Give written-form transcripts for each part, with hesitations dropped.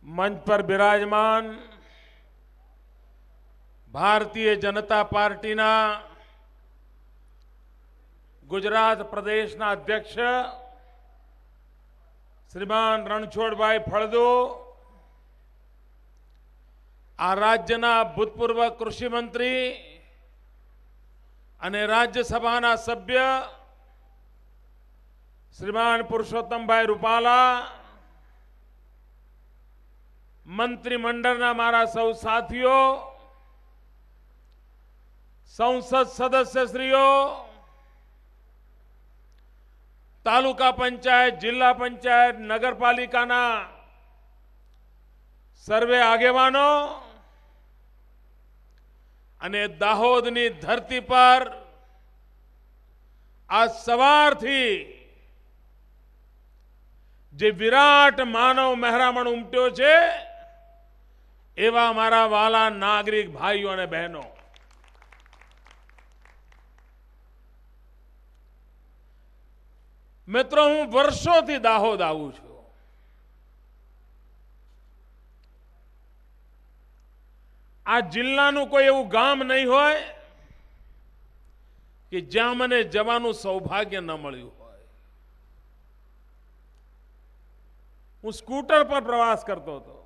मंच पर विराजमान भारतीय जनता पार्टीना गुजरात प्रदेशना अध्यक्ष श्रीमान रणछोड़भाई फळदू, आ राज्यना भूतपूर्व कृषि मंत्री અને રાજ્યસભાના સભ્ય શ્રીમાન પુરુષોત્તમભાઈ રૂપાલા, મંત્રીમંડળના મારા સૌ સાથીઓ, સંસદ સદસ્યશ્રીઓ, તાલુકા પંચાયત, જિલ્લા પંચાયત, નગરપાલિકાના સર્વે આગેવાનો અને દાહોદની ધરતી પર આ સવારથી જે વિરાટ માનવ મહેરામણ ઉમટ્યો છે એવા મારા વાલા નાગરિક ભાઈઓ અને બહેનો, મિત્રો, હું વર્ષોથી દાહોદ આવું છું. આ જિલ્લાનું કોઈ એવું ગામ નહીં હોય કે જ્યાં મને જવાનું સૌભાગ્ય ન મળ્યું હોય. હું સ્કૂટર પર પ્રવાસ કરતો હતો.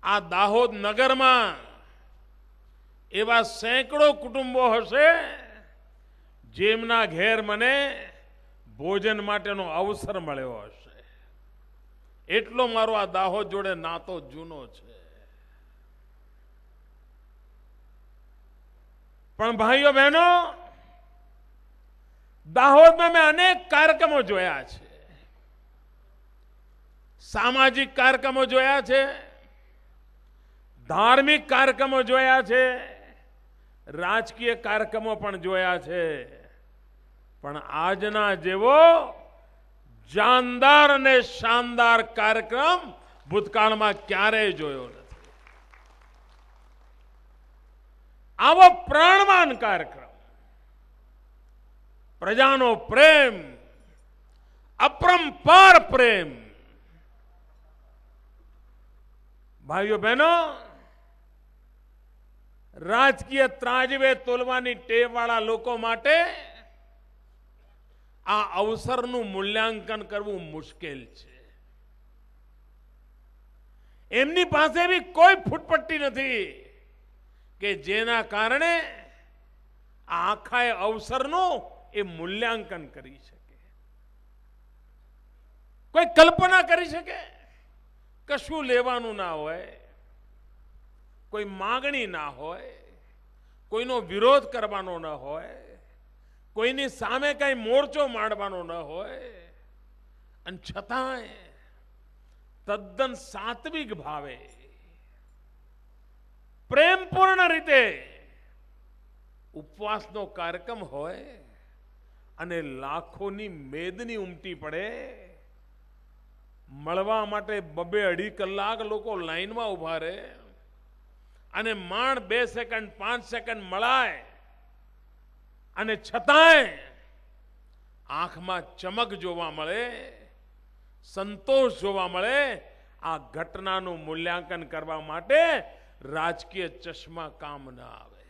આ દાહોદ નગરમાં એવા સેંકડો કુટુંબો હશે જેમના ઘેર મને ભોજન માટેનો અવસર મળ્યો હશે. એટલો મારો આ દાહોદ જોડે નાતો જૂનો છે. પણ ભાઈઓ બહેનો, દાહોદમાં મેં અનેક કાર્યક્રમો જોયા છે. સામાજિક કાર્યક્રમો જોયા છે, ધાર્મિક કાર્યક્રમો જોયા છે, રાજકીય કાર્યક્રમો પણ જોયા છે. પણ આજના જેવો જાનદાર અને શાનદાર કાર્યક્રમ ભૂતકાળમાં ક્યારેય જોયો નથી. આવો પ્રાણવાન કાર્યક્રમ, પ્રજાનો પ્રેમ, અપરંપાર પ્રેમ. ભાઈઓ બહેનો, રાજકીય ત્રાજવે તોલવાની ટેવવાળા લોકો માટે આ અવસરનું મૂલ્યાંકન કરવું મુશ્કેલ છે. એમની પાસે બી કોઈ ફૂટપટ્ટી નથી કે જેના કારણે આખા અવસરનું એ મૂલ્યાંકન કરી શકે. કોઈ કલ્પના કરી શકે? કશું લેવાનું ના હોય, કોઈ માગણી ના હોય, કોઈનો વિરોધ કરવાનો ન હોય, કોઈની સામે કઈ મોરચો માંડવાનો ન હોય, અને છતાંય તદ્દન સાત્વિક ભાવે, પ્રેમપૂર્ણ રીતે ઉપવાસનો કાર્યક્રમ હોય અને લાખોની મેદની ઉમટી પડે. મળવા માટે 2-2.5 કલાક લોકો લાઈનમાં ઉભા રહે અને માંડ 2 સેકન્ડ 5 સેકન્ડ મળાય અને છતાંય આંખમાં ચમક જોવા મળે, સંતોષ જોવા મળે. આ ઘટનાનું મૂલ્યાંકન કરવા માટે રાજકીય ચશ્મા કામ ન આવે.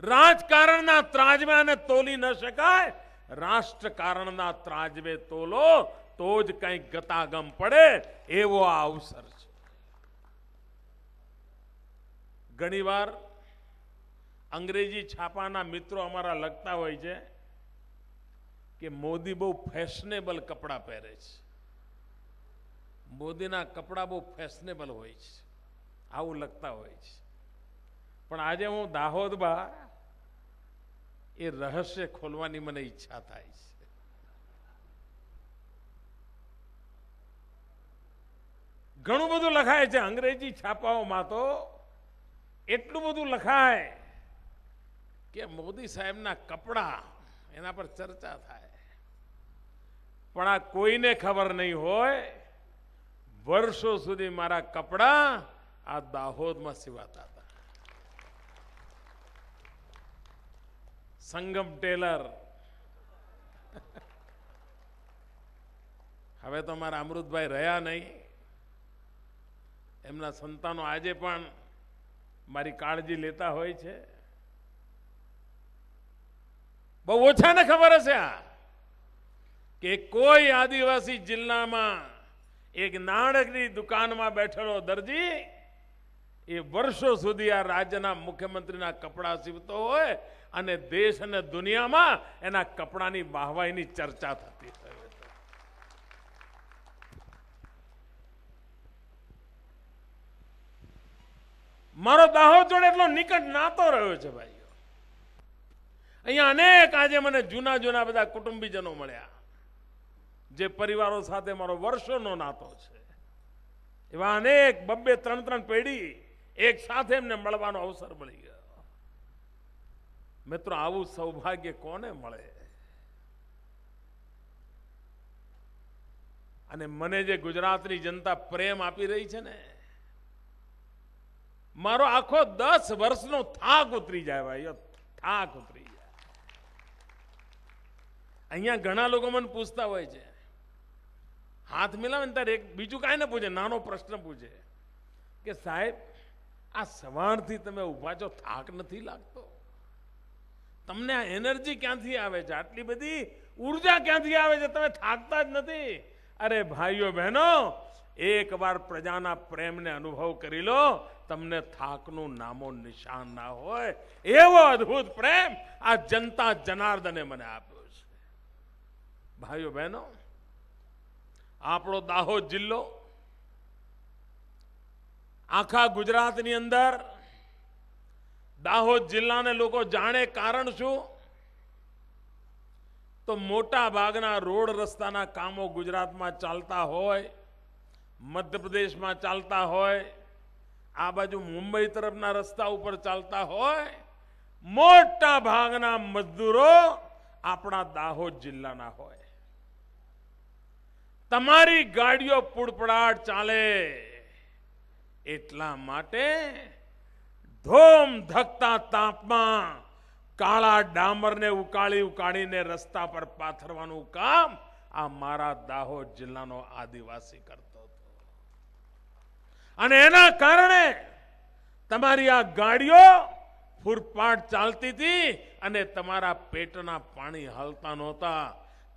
રાજકારણના ત્રાજવાને તોલી ન શકાય, રાષ્ટ્રકારણના ત્રાજવે તોલો તો જ કંઈક ગતાગમ પડે. એવો આ અવસર છે. ઘણીવાર અંગ્રેજી છાપાના મિત્રો અમારા લખતા હોય છે કે મોદી બહુ ફેશનેબલ કપડાં પહેરે છે. મોદીના કપડાં બહુ ફેશનેબલ હોય છે, આવું લખતા હોય છે. પણ આજે હું દાહોદમાં એ રહસ્ય ખોલવાની મને ઈચ્છા થાય છે. ઘણું બધું લખાય છે અંગ્રેજી છાપાઓમાં, તો એટલું બધું લખાય કે મોદી સાહેબના કપડા એના પર ચર્ચા થાય. પણ આ કોઈને ખબર નહીં હોય, વર્ષો સુધી મારા કપડા આ દાહોદમાં સીવાતા હતા. સંગમ ટેલર હવે તો મારા અમૃતભાઈ રહ્યા નહીં. એમના સંતાનો આજે પણ મારી કાળજી લેતા હોય છે. બહુ ઓછાને ખબર હશે આ કે કોઈ આદિવાસી જિલ્લામાં એક નાનકડી દુકાનમાં બેઠેલો દરજી એ વર્ષો સુધી આ રાજ્યના મુખ્યમંત્રીના કપડા સીવતો હોય અને દેશ અને દુનિયામાં એના કપડાની વાહવાહીની ચર્ચા થતી હોય. મારો દાહોદ જોડે એટલો નિકટ નાતો રહ્યો છે ભાઈઓ. અહીંયા અનેક આજે મને જૂના જૂના બધા કુટુંબીજનો મળ્યા જે પરિવારો સાથે મારો વર્ષોનો નાતો છે. એવા અનેક 2-3 પેઢી એક સાથે એમને મળવાનો અવસર મળી ગયો. મિત્રો, આવું સૌભાગ્ય કોને મળે? અને મને જે ગુજરાતની જનતા પ્રેમ આપી રહી છે ને, મારો આખો 10 વર્ષનો થાક ઉતરી જાય ભાઈઓ, થાક ઉતરી જાય. અહીંયા ઘણા લોકો મને પૂછતા હોય છે, હાથ મિલાવે ને ત્યારે એક બીજું કાંઈ ન પૂછે, નાનો પ્રશ્ન પૂછે કે સાહેબ આ સવારથી તમે ઊભા છો, થાક નથી લાગતો? તમને આ એનર્જી ક્યાંથી આવે છે? આટલી બધી ઉર્જા ક્યાંથી આવે છે? તમે થાકતા જ નથી. અરે ભાઈઓ બહેનો, એકવાર પ્રજાના પ્રેમને અનુભવ કરી લો, તમને થાકનું નામો નિશાન ના હોય. એવો અદ્ભુત પ્રેમ આ જનતા જનાર્દને મને આપ્યો છે. ભાઈઓ બહેનો, આપણો દાહોદ જિલ્લો આખા ગુજરાતની અંદર, દાહોદ જિલ્લાને લોકો જાણે કારણ શું? તો મોટા ભાગના રોડ રસ્તાના કામો ગુજરાતમાં ચાલતા હોય, મધ્યપ્રદેશમાં ચાલતા હોય, આ બાજુ મુંબઈ તરફના રસ્તા ઉપર ચાલતા હોય, મોટા ભાગના મજદૂરો આપણા દાહોદ જિલ્લાના હોય. તમારી ગાડીઓ પુડપડાટ ચાલે એટલા માટે ધોમ ધકતા તાપમાં કાળા ડામરને ઉકાળીને રસ્તા પર પાથરવાનું કામ આ મારા દાહોદ જિલ્લાનો આદિવાસી કરતો હતો. અને એના કારણે તમારી આ ગાડીઓ ફૂરપાટ ચાલતી હતી અને તમારા પેટના પાણી હાલતા નહોતા.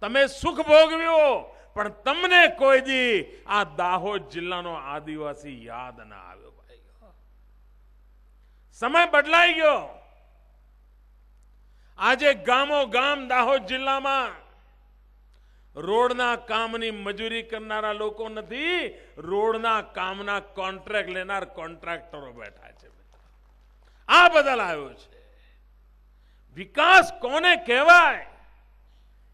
તમે સુખ ભોગવ્યો, પણ તમને કોઈ દી આ દાહોદ જિલ્લાનો આદિવાસી યાદ ના આવ્યો. ભાઈ, સમય બદલાઈ ગયો. આજે ગામો ગામ દાહોદ જિલ્લામાં રોડના કામની મજૂરી કરનારા લોકો નથી, રોડના કામના કોન્ટ્રાક્ટ લેનાર કોન્ટ્રાક્ટરો બેઠા છે. આ બદલ આવ્યો છે. વિકાસ કોને કહેવાય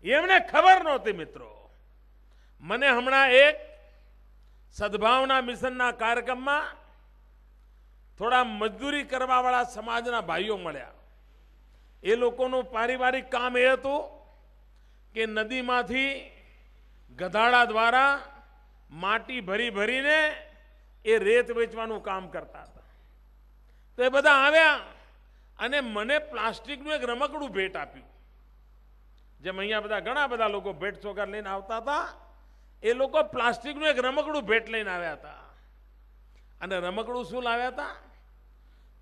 એમને ખબર નહોતી. મિત્રો, મને હમણાં એક સદભાવના મિશનના કાર્યક્રમમાં થોડા મજદૂરી કરવાવાળા સમાજના ભાઈઓ મળ્યા. એ લોકોનું પારિવારિક કામ એ હતું કે નદીમાંથી ગધાડા દ્વારા માટી ભરીને એ રેત વેચવાનું કામ કરતા હતા. તો એ બધા આવ્યા અને મને પ્લાસ્ટિકનું એક રમકડું ભેટ આપ્યું. જેમ અહીંયા બધા ઘણા બધા લોકો ભેટ સોગાદ લઈને આવતા હતા, એ લોકો પ્લાસ્ટિકનું એક રમકડું ભેટ લઈને આવ્યા હતા. અને રમકડું શું લાવ્યા હતા?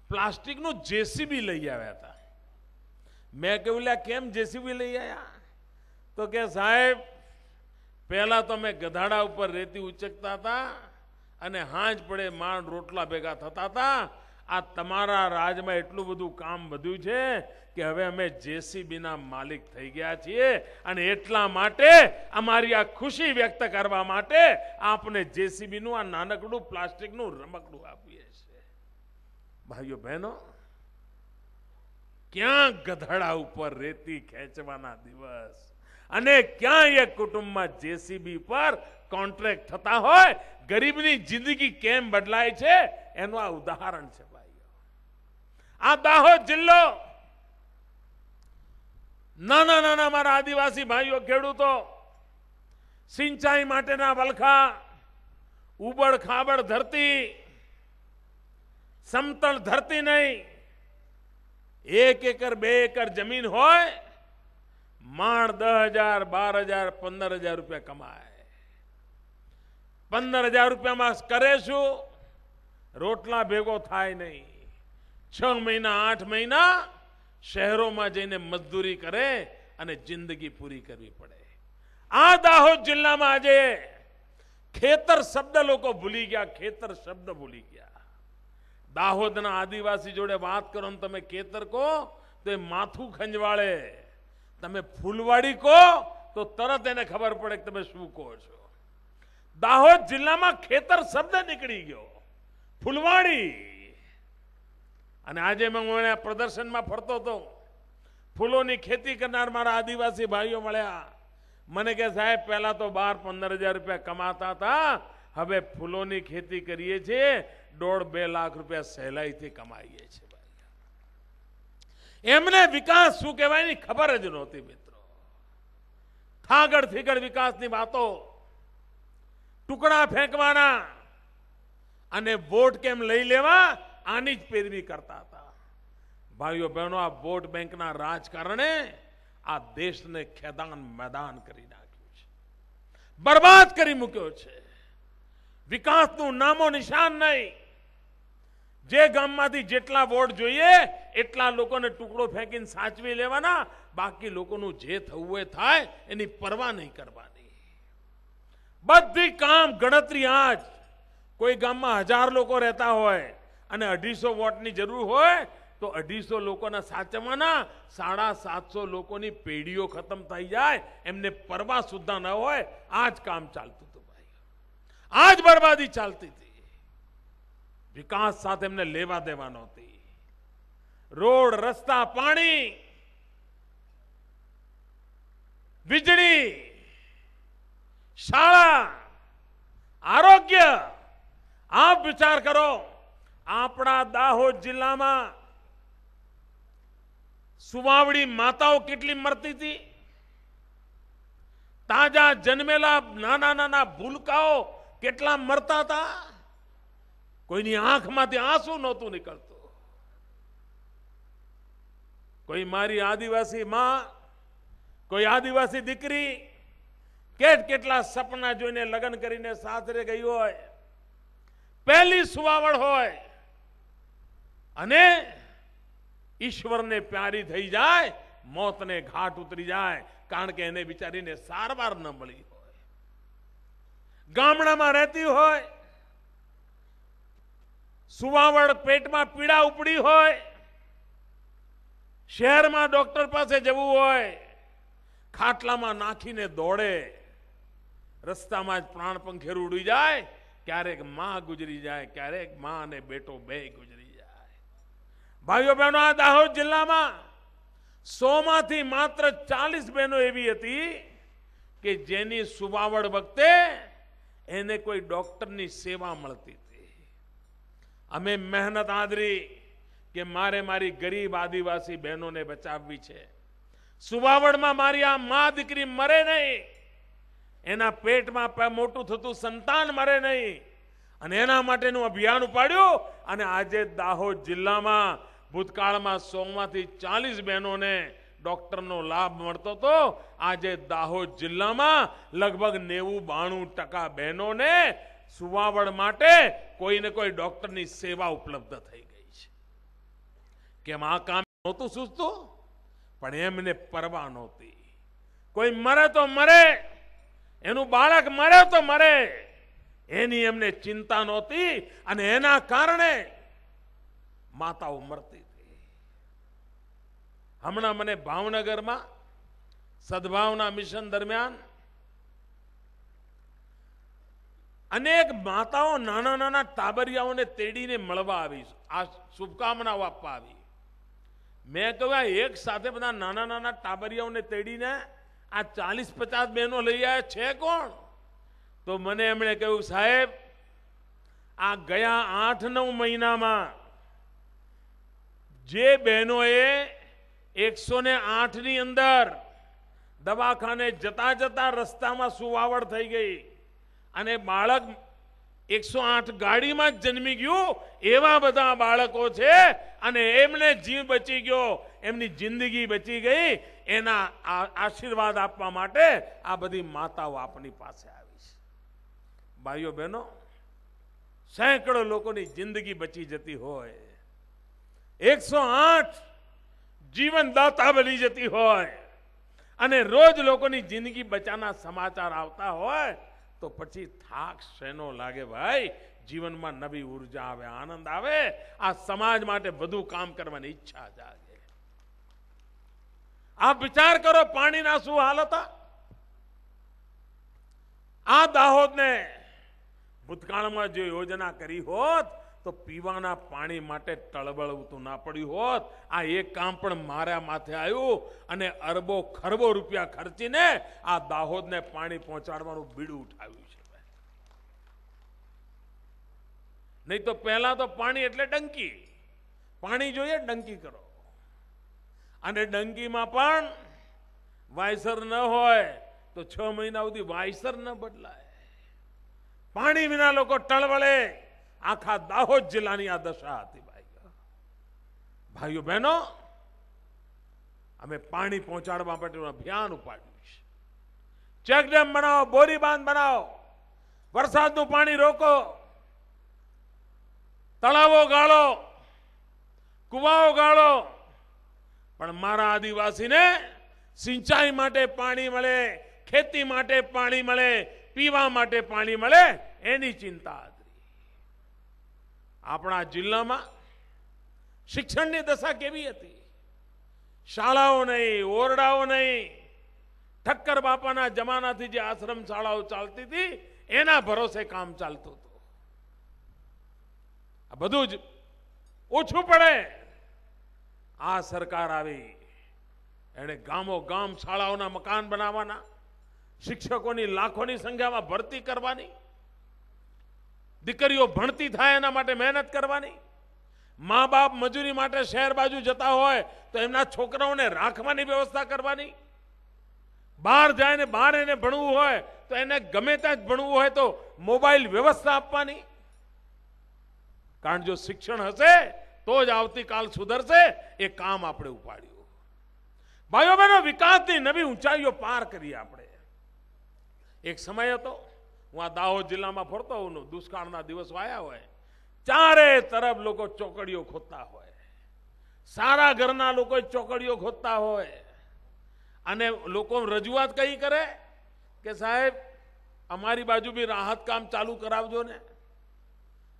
પ્લાસ્ટિકનું જેસીબી લઈ આવ્યા હતા. મેં કહ્યું, લ્યા કેમ જેસીબી લઈ આવ્યા? તો કે સાહેબ, પહેલા તો મેં ગધાડા ઉપર રેતી ઉચકતા હતા અને હાંજ પડે માંડ રોટલા ભેગા થતા હતા. આ તમારા રાજમાં એટલું બધું કામ વધ્યું છે કે હવે અમે જેસીબીના માલિક થઈ ગયા છીએ અને એટલા માટે અમારી આ ખુશી વ્યક્ત કરવા માટે આપને જેસીબીનું આ નાનકડું પ્લાસ્ટિકનું રમકડું આપીએ છીએ. ભાઈઓ બહેનો, ક્યાં ગધડા ઉપર રેતી ખેંચવાના દિવસ અને ક્યાં એક કુટુંબમાં જેસીબી પર કોન્ટ્રાક્ટ થતા હોય, ગરીબની જિંદગી કેમ બદલાય છે એનું આ ઉદાહરણ છે. ભાઈઓ, આ દાહોદ જિલ્લો, નાના નાના મારા આદિવાસી ભાઈઓ ખેડૂતો, સિંચાઈ માટેના વલખા, ઉબડ ખાબડ ધરતી, સમતલ ધરતી નહીં, 1 એકર 2 એકર જમીન હોય, માંડ 10,000 12,000 15,000 રૂપિયા કમાય. 15,000 રૂપિયામાં કરે શું? રોટલા ભેગો થાય નહીં. 6 મહિના 8 મહિના શહેરોમાં જઈને મજદૂરી કરે અને જિંદગી પૂરી કરવી પડે. આ દાહોદ જિલ્લામાં આજે ખેતર શબ્દ લોકો ભૂલી ગયા. ખેતર શબ્દ ભૂલી ગયા. દાહોદના આદિવાસી જોડે વાત કરો ને તમે ખેતર કહો તો એ માથું ખંજવાળે. તમે ફૂલવાડી કહો તો તરત એને ખબર પડે કે તમે શું કહો છો. દાહોદ જિલ્લામાં ખેતર શબ્દ નીકળી ગયો. ફૂલવાડી. અને આજે હું પ્રદર્શનમાં ફરતો હતો, ફૂલોની ખેતી કરનાર મારા આદિવાસી ભાઈઓ મળ્યા. મને કે સાહેબ પહેલા તો 12-15,000 રૂપિયા કમાતા હતા, હવે ફૂલોની ખેતી કરીએ છીએ 1.5-2 લાખ રૂપિયા સહેલાઈથી કમાઈએ છીએ. એમને વિકાસ શું કહેવાય ની ખબર જ નહોતી મિત્રો. થાગડ થીગડ વિકાસની વાતો, ટુકડા ફેંકવાના અને વોટ કેમ લઈ લેવા, આની જ પેરવી કરતા હતા. ભાઈઓ બહેનો, આ વોટ બેંકના રાજકારણે આ દેશને ખેદાન મેદાન કરી નાખ્યું છે, બરબાદ કરી મૂક્યો છે. વિકાસનું નામો નિશાન નહીં. જે ગામમાંથી જેટલા વોટ જોઈએ એટલા લોકોને ટુકડો ફેંકીને સાચવી લેવાના, બાકી લોકોનું જે થવું હોય થાય, એની પરવા નહીં કરવાની. બધી કામ ગણતરી આજ. કોઈ ગામમાં 1000 લોકો રહેતા હોય અને 250 વોટની જરૂર હોય તો 250 લોકોના સાચવવાના, 750 લોકોની પેઢીઓ ખતમ થઈ જાય, એમને પરવા સુદ્ધા ન હોય. આ જ કામ ચાલતું હતું ભાઈ. આ જ બરબાદી ચાલતી હતી. વિકાસ સાથે એમને લેવા દેવા નહોતી. રોડ, રસ્તા, પાણી, વીજળી, શાળા, આરોગ્ય, આપ વિચાર કરો. આપણા દાહોદ જિલ્લામાં સુવાવડી માતાઓ કેટલી મરતી હતી. તાજા જન્મેલા નાના નાના ભૂલકાઓ કેટલા મરતા હતા. કોઈની આંખમાંથી આંસુ નહોતું નીકળતું. કોઈ મારી આદિવાસી માં, કોઈ આદિવાસી દીકરી કેટલા સપના જોઈને લગ્ન કરીને સાસરે ગઈ હોય, પહેલી સુવાવડ હોય અને ઈશ્વરને પ્યારી થઈ જાય, મોતને ઘાટ ઉતરી જાય, કારણ કે એને બિચારીને સારવાર ન મળી હોય. ગામડામાં રહેતી હોય, સુવાવડ પેટમાં પીડા ઉપડી હોય, શહેરમાં ડોક્ટર પાસે જવું હોય, ખાટલામાં નાખીને દોડે, રસ્તામાં જ પ્રાણ પંખેર ઉડી જાય. ક્યારેક માં ગુજરી જાય, ક્યારેક માં અને બેટો બે ગુજરી જાય. ભાઈઓ બહેનો, આ દાહોદ જિલ્લામાં 100 માંથી માત્ર 40 બહેનો એવી હતી કે જેની સુવાવડ વખતે એને કોઈ ડોક્ટરની સેવા મળતી હતી. અમે મહેનત આદરી કે મારી ગરીબ આદિવાસી બહેનોને બચાવવી છે. સુવાવડમાં મારી આ મા દીકરી મરે નહીં, એના પેટમાં મોટું થતું સંતાન મરે નહીં, અને એના માટેનું અભિયાન ઉપાડ્યું. અને આજે દાહોદ જિલ્લામાં ભૂતકાળમાં 100 માંથી 40 બહેનોને ડોક્ટરનો લાભ મળતો હતો. આજે દાહોદ જિલ્લામાં લગભગ 90-92% બહેનોને સુવાવડ માટે કોઈને કોઈ ડોક્ટરની સેવા ઉપલબ્ધ થઈ ગઈ છે. કેમ? આ કામ નહોતું સૂચતું, પણ એમને પરવા નહોતી. કોઈ મરે તો મરે, એનું બાળક મરે તો મરે, એની એમને ચિંતા નહોતી. અને એના કારણે માતાઓ મરતી હતી. હમણાં મને ભાવનગરમાં સદભાવના મિશન દરમિયાન અનેક માતાઓ નાના નાના ટાબરિયાઓને તેડીને મળવા આવી, આ શુભકામનાઓ આપવા આવી. મેં કહ્યું, એક સાથે બધા નાના નાના ટાબરિયાઓને તેડીને આ 40-50 બહેનો લઈ આવ્યા છે કોણ? તો મને એમણે કહ્યું, સાહેબ, આ ગયા 8-9 મહિનામાં જે બહેનોએ 108 ની અંદર દવાખાને જતા જતા રસ્તામાં સુવાવડ થઈ ગઈ અને બાળક 108 ગાડીમાં જ જન્મી ગયું, એવા બધા બાળકો છે, અને એમને જીવ બચી ગયો, એમની જિંદગી બચી ગઈ. એના આશીર્વાદ આપવા માટે આ બધી માતાઓ આપણી પાસે આવી છે. ભાઈઓ બહેનો, સેંકડો લોકોની જિંદગી બચી જતી હોય, 108 જીવનદાતા બની જતી હોય અને રોજ લોકોની જિંદગી બચાવના સમાચાર આવતા હોય તો પછી થાક શેનો લાગે ભાઈ? જીવનમાં નવી ઉર્જા આવે, આનંદ આવે, આ સમાજ માટે વધુ કામ કરવાની ઈચ્છા જાગે. આપ વિચાર કરો, પાણીના શું હાલ હતા? આ દાહોદને ભૂતકાળમાં જે યોજના કરી હોત તો પીવાના પાણી માટે ટળબળતું ના પડ્યું હોત. આ એક કામ પણ મારા માથે આવ્યું અને અરબો ખરબો રૂપિયા ખર્ચીને આ દાહોદને પાણી પહોંચાડવાનું બીડું ઉઠાવ્યું છે. નહીં તો પહેલા તો પાણી એટલે ડંકી, પાણી જોઈએ ડંકી કરો, અને ડંકીમાં પણ વાયસર ન હોય તો 6 મહિના સુધી વાયસર ન બદલાય. પાણી વિના લોકો ટળવળે. આખા દાહોદ જિલ્લાની આ દશા હતી. ભાઈઓ બહેનો, અમે પાણી પહોંચાડવા માટેનું અભિયાન ઉપાડ્યું છે. ચેકડેમ બનાવો, બોરી બાંધ બનાવો, વરસાદનું પાણી રોકો, તળાવો ગાળો, કુવાઓ ગાળો, પણ મારા આદિવાસીને સિંચાઈ માટે પાણી મળે, ખેતી માટે પાણી મળે, પીવા માટે પાણી મળે, એની ચિંતા હતી. આપણા જિલ્લામાં શિક્ષણની દશા કેવી હતી? શાળાઓ નહીં, ઓરડાઓ નહીં. ઠક્કર બાપાના જમાનાથી જે આશ્રમ શાળાઓ ચાલતી હતી એના ભરોસે કામ ચાલતું હતું. આ બધું જ ઓછું પડે. આ સરકાર આવી, એણે ગામો ગામ શાળાઓના મકાન બનાવવાના, શિક્ષકોની લાખોની સંખ્યામાં ભરતી કરવાની, દીકરીઓ ભણતી થાય એના માટે મહેનત કરવાની, મા બાપ મજૂરી માટે શહેર બાજુ જતા હોય તો એમના છોકરાઓને રાખવાની વ્યવસ્થા કરવાની, બહાર જાય ને બહાર એને ભણવું હોય તો એને ગમે ત્યાં જ ભણવું હોય તો મોબાઈલ વ્યવસ્થા આપવાની. કારણ જો શિક્ષણ હશે તો જ આવતીકાલ સુધરશે. એ કામ આપણે ઉપાડ્યું. ભાઈઓ બહેનો, વિકાસની નવી ઊંચાઈઓ પાર કરી આપણે. એક સમય હતો, હું આ દાહોદ જિલ્લામાં ફરતો હોઉં, દુષ્કાળના દિવસો આવ્યા હોય, ચારે તરફ લોકો ચોકડીઓ ખોદતા હોય, સારા ઘરના લોકો ચોકડીઓ ખોદતા હોય, અને લોકો રજૂઆત કઈ કરે કે સાહેબ અમારી બાજુ બી રાહત કામ ચાલુ કરાવજો ને.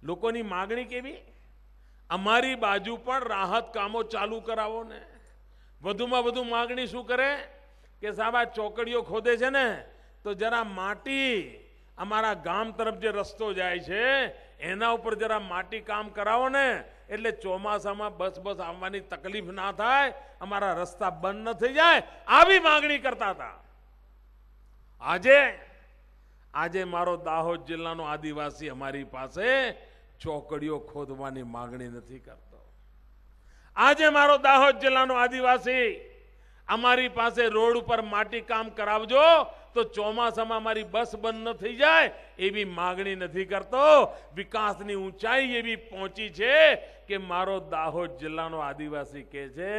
લોકોની માગણી કેવી? અમારી બાજુ પણ રાહત કામો ચાલુ કરાવો ને. વધુમાં વધુ માગણી શું કરે કે સાહેબ આ ચોકડીઓ ખોદે છે ને તો જરા માટી અમારા ગામ તરફ જે રસ્તો જાય છે એના ઉપર જરા માટી કામ કરાવો ને, એટલે ચોમાસામાં બસ આવવાની તકલીફ ના થાય, અમારા રસ્તા બંધ ન થઈ જાય. આવી માગણી કરતા હતા. આજે મારો દાહોદ જિલ્લાનો આદિવાસી અમારી પાસે ચોકડીઓ ખોદવાની માગણી નથી કરતો. આજે મારો દાહોદ જિલ્લાનો આદિવાસી અમારી પાસે રોડ ઉપર માટી કામ કરાવજો તો ચોમાસામાં અમારી બસ બંધ ન થઈ જાય એવી માગણી નથી કરતો. વિકાસની ઊંચાઈ એવી પહોંચી છે કે મારો દાહોદ જિલ્લાનો આદિવાસી કહે છે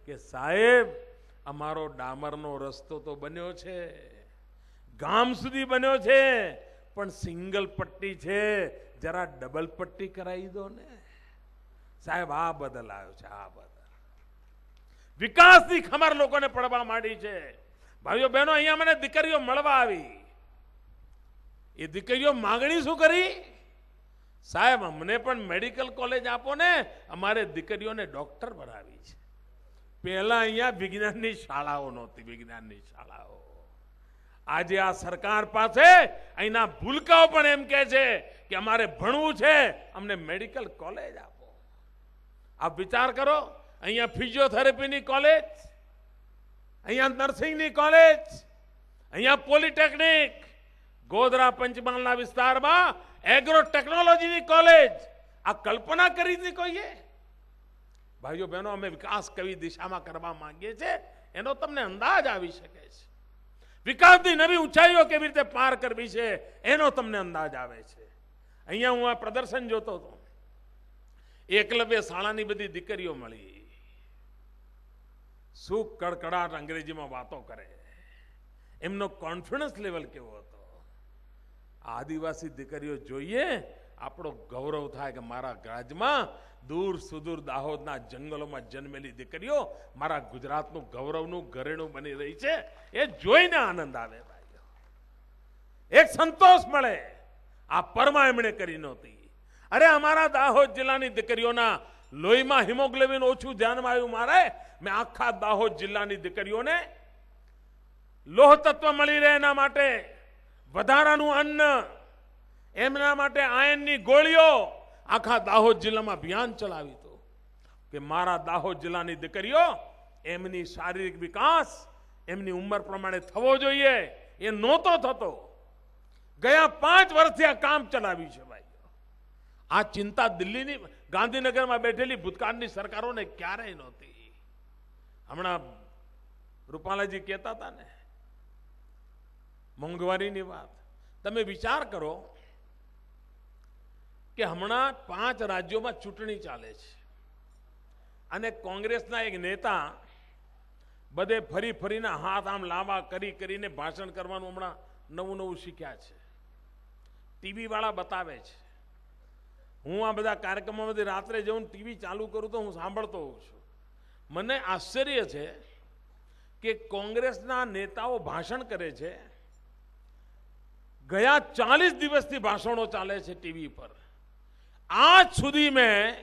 કે સાહેબ અમારો ડામરનો રસ્તો તો બન્યો છે, ગામ સુધી બન્યો છે, પણ સિંગલ પટ્ટી છે, જરા ડબલ પટ્ટી કરાવી દો ને. સાહેબ આ બદલ આવ્યો છે. આ બદલ વિકાસની ખબર લોકોને પડવા માંડી છે. ભાઈઓ બહેનો, અહીંયા મને દીકરીઓ મળવા આવી. એ દીકરીઓ માગણી શું કરી? સાહેબ અમને પણ મેડિકલ કોલેજ આપો ને, અમારે દીકરીઓને ડોક્ટર બનાવી છે. પહેલા અહીંયા વિજ્ઞાનની શાળાઓ નહોતી, વિજ્ઞાનની શાળાઓ. આજે આ સરકાર પાસે અહીંના ભૂલકાઓ પણ એમ કહે છે કે અમારે ભણવું છે, અમને મેડિકલ કોલેજ આપો. આપ વિચાર કરો, અહીંયા ફિઝિયોથેરાપીની કોલેજ, અહીંયા નર્સિંગની કોલેજ, અહીંયા પોલિટેકનિક, ગોધરા પંચમહાલના વિસ્તારમાં એગ્રો ટેકનોલોજીની કોલેજ. આ કલ્પના કરી હતી કોઈએ? ભાઈઓ બહેનો, અમે વિકાસ કઈ દિશામાં કરવા માંગીએ છીએ એનો તમને અંદાજ આવી શકે છે. વિકાસની નવી ઊંચાઈઓ કેવી રીતે પાર કરવી છે એનો તમને અંદાજ આવે છે. અહીંયા હું આ પ્રદર્શન જોતો હતો, એકલવ્ય શાળાની બધી દીકરીઓ મળી, શું કડકડાટ અંગ્રેજીમાં વાતો કરે, એમનો કોન્ફિડન્સ લેવલ કેવો હતો. આદિવાસી દીકરીઓ જોઈએ આપણો ગૌરવ થાય કે મારા રાજ્યમાં દૂર સુદૂર દાહોદના જંગલોમાં જન્મેલી દીકરીઓ મારા ગુજરાતનું ગૌરવનું ઘરેણું બની રહી છે. એ જોઈને આનંદ આવે ભાઈઓ, એક સંતોષ મળે. આ પરમા એમણે કરી નહોતી. અરે અમારા દાહોદ જિલ્લાની દીકરીઓના લોહીમાં હિમોગ્લોબિન ઓછું ધ્યાનમાં આવ્યું મારે. મેં આખા દાહોદ જિલ્લાની દીકરીઓને લોહ તત્વ મળી રહે એના માટે વધારાનું અન્ન, એમના માટે આયનની ગોળીઓ આખા દાહોદ જિલ્લામાં અભિયાન ચલાવ્યું હતું કે મારા દાહોદ જિલ્લાની દીકરીઓ એમની શારીરિક વિકાસ એમની ઉંમર પ્રમાણે થવો જોઈએ. એ નહોતો થતો. ગયા 5 વર્ષથી આ કામ ચલાવ્યું છે ભાઈ. આ ચિંતા દિલ્હીની ગાંધીનગરમાં બેઠેલી ભૂતકાળની સરકારોને ક્યારેય નહોતી. હમણાં રૂપાલાજી કહેતા હતા ને મોંઘવારીની વાત. તમે વિચાર કરો કે હમણાં 5 રાજ્યોમાં ચૂંટણી ચાલે છે અને કોંગ્રેસના એક નેતા બધે ફરી ફરીને હાથ આમ લાંબા કરીને ભાષણ કરવાનું હમણાં નવું શીખ્યા છે. ટીવી વાળા બતાવે છે. હું આ બધા કાર્યક્રમોમાંથી રાત્રે જઉં ટીવી ચાલુ કરું તો હું સાંભળતો હોઉં છું. મને આશ્ચર્ય છે કે કોંગ્રેસના નેતાઓ ભાષણ કરે છે. ગયા 40 દિવસથી ભાષણો ચાલે છે ટીવી પર. આજ સુધી મેં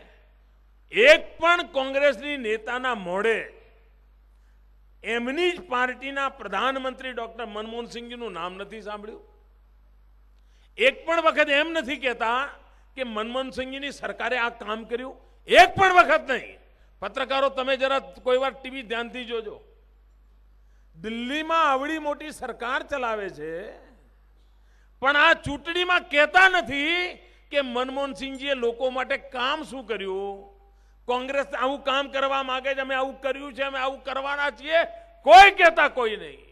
એક પણ કોંગ્રેસની નેતાના મોઢે એમની જ પાર્ટીના પ્રધાનમંત્રી ડોક્ટર મનમોહનસિંહજીનું નામ નથી સાંભળ્યું. એક પણ વખત એમ નથી કહેતા કે મનમોહનસિંહજીની સરકારે આ કામ કર્યું. એક પણ વખત નહીં. પત્રકારો તમે જરા કોઈ વાર ટીવી ધ્યાનથી જોજો. દિલ્હીમાં આવડી મોટી સરકાર ચલાવે છે પણ આ ચૂંટણીમાં કહેતા નથી કે મનમોહનસિંહજીએ લોકો માટે કામ શું કર્યું. કોંગ્રેસ આવું કામ કરવા માંગે છે, અમે આવું કર્યું છે, અમે આવું કરવાના છીએ. કોઈ કહેતા કોઈ નહીં.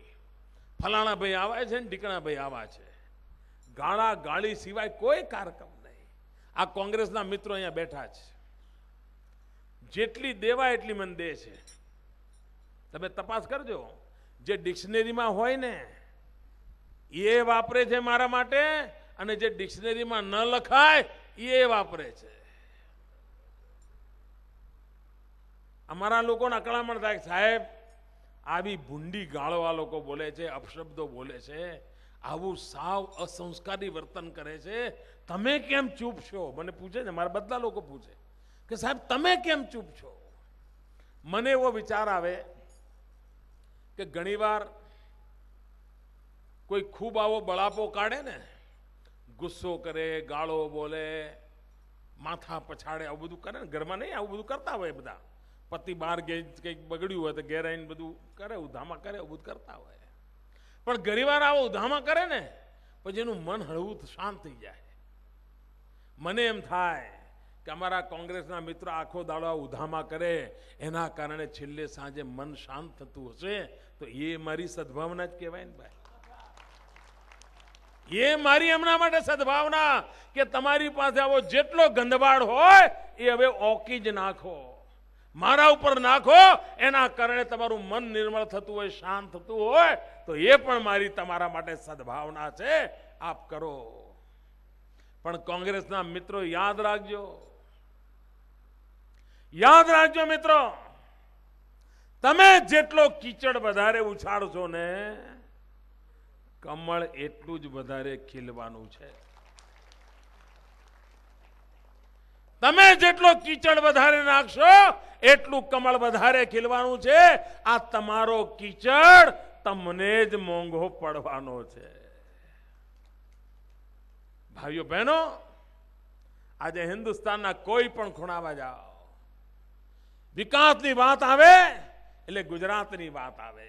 ફલાણા ભાઈ આવા છે ને ઢીકણા ભાઈ આવા છે. ગાળા ગાળી સિવાય કોઈ કાર્યક્રમ નહીં. આ કોંગ્રેસના મિત્રો અહીંયા બેઠા છે. જેટલી દેવા એટલી મને દે છે. તમે તપાસ કરજો. જે ડિક્શનરીમાં હોય ને એ વાપરે છે મારા માટે, અને જે ડિક્શનરીમાં ન લખાય એ વાપરે છે. અમારા લોકોને અકળામણ થાય સાહેબ આવી ભૂંડી ગાળવા લોકો બોલે છે, અપશબ્દો બોલે છે, આવું સાવ અસંસ્કારી વર્તન કરે છે. તમે કેમ ચૂપ છો? મને પૂછે છે, મારા બધા લોકો પૂછે કે સાહેબ તમે કેમ ચૂપ છો? મને એવો વિચાર આવે કે ઘણીવાર કોઈ ખૂબ આવો બળાપો કાઢે ને, ગુસ્સો કરે, ગાળો બોલે, માથા પછાડે, આવું બધું કરે ને. ઘરમાં નહીં આવું બધું કરતા હોય બધા. પતિ બહાર કંઈક બગડ્યું હોય તો ઘેર આવીને બધું કરે, ઉધામા કરે, આવું બધું કરતા હોય. પણ ઘણીવાર આવો ઉધામા કરે ને પછી એનું મન હળવું શાંત થઈ જાય. મને એમ થાય કે અમારા કોંગ્રેસના મિત્રો આખો દાડો ઉધામા કરે એના કારણે છેલ્લે સાંજે મન શાંત થતું હશે તો એ મારી સદભાવના જ કહેવાય ને ભાઈ. એ મારી એમના માટે સદભાવના કે તમારી પાસે આવો જેટલો ગંદવાડ હોય એ હવે ઓકી જ નાખો, મારા ઉપર નાખો. એના કારણે તમારું મન નિર્મળ થતું હોય, શાંત થતું હોય તો એ પણ મારી તમારા માટે સદભાવના છે. આપ કરો. પણ કોંગ્રેસના મિત્રો યાદ રાખજો, યાદ રાખજો મિત્રો, તમે જેટલો કીચડ વધારે ઉછાળશો ને કમળ એટલું જ વધારે ખીલવાનું છે. તમે જેટલો કીચડ વધારે નાખશો એટલું કમળ વધારે ખીલવાનું છે. આ તમારો કીચડ તમને જ મોંઘો પડવાનો છે. ભાઈઓ બહેનો, આજે હિન્દુસ્તાનના કોઈ પણ ખૂણામાં જાઓ, વિકાસની વાત આવે એટલે ગુજરાતની વાત આવે.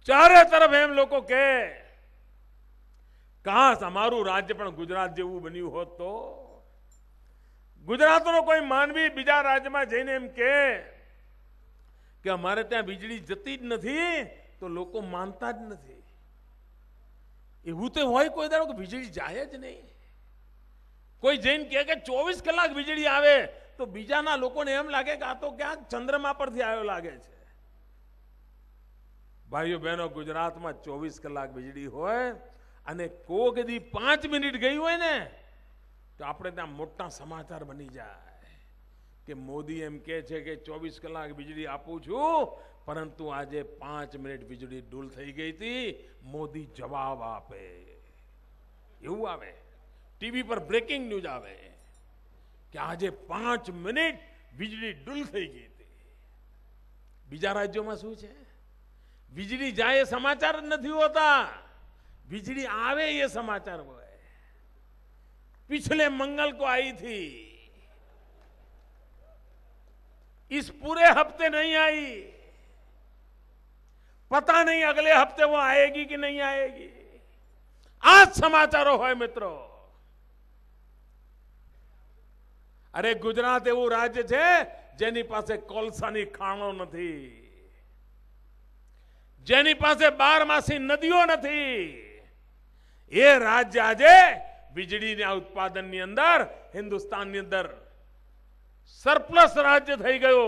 ચારે તરફ એમ લોકો કહે કાશ અમારું રાજ્ય પણ ગુજરાત જેવું બન્યું હોત તો. ગુજરાતનો કોઈ માનવી બીજા રાજ્યમાં જઈને એમ કે અમારે ત્યાં વીજળી જતી જ નથી તો લોકો માનતા જ નથી. એવું તો હોય કોઈ દાડો કે વીજળી જાય જ નહીં. કોઈ જઈને કહે કે 24 કલાક વીજળી આવે તો બીજાના લોકોને એમ લાગે કે આ તો ક્યાંક ચંદ્રમા પરથી આવ્યો લાગે છે. ભાઈઓ બહેનો, ગુજરાતમાં 24 કલાક વીજળી હોય અને કોકદી 5 મિનિટ ગઈ હોય ને તો આપણે ત્યાં મોટા સમાચાર બની જાય કે મોદી એમ કહે છે કે 24 કલાક વીજળી આપું છું, પરંતુ આજે 5 મિનિટ વીજળી ડૂલ થઈ ગઈ હતી, મોદી જવાબ આપે, એવું આવે ટીવી પર બ્રેકિંગ ન્યૂઝ આવે કે આજે 5 મિનિટ વીજળી ડૂલ થઈ ગઈ હતી. બીજા રાજ્યોમાં શું છે? વીજળી જાય એ સમાચાર જ નથી હોતા, વીજળી आवे ये समाचार हुआ है. पिछले मंगल को आई थी, इस पूरे हफ्ते नहीं आई, पता नहीं अगले हफ्ते वो आएगी कि नहीं आएगी. आज समाचारों है मित्रों. अरे गुजरात એવું રાજ્ય છે જેની પાસે કોલસાની ખાણો નથી, જેની પાસે 12માસી નદીઓ નથી. એ રાજ્ય આજે વીજળીના ઉત્પાદનની અંદર હિન્દુસ્તાનની અંદર સરપ્લસ રાજ્ય થઈ ગયો.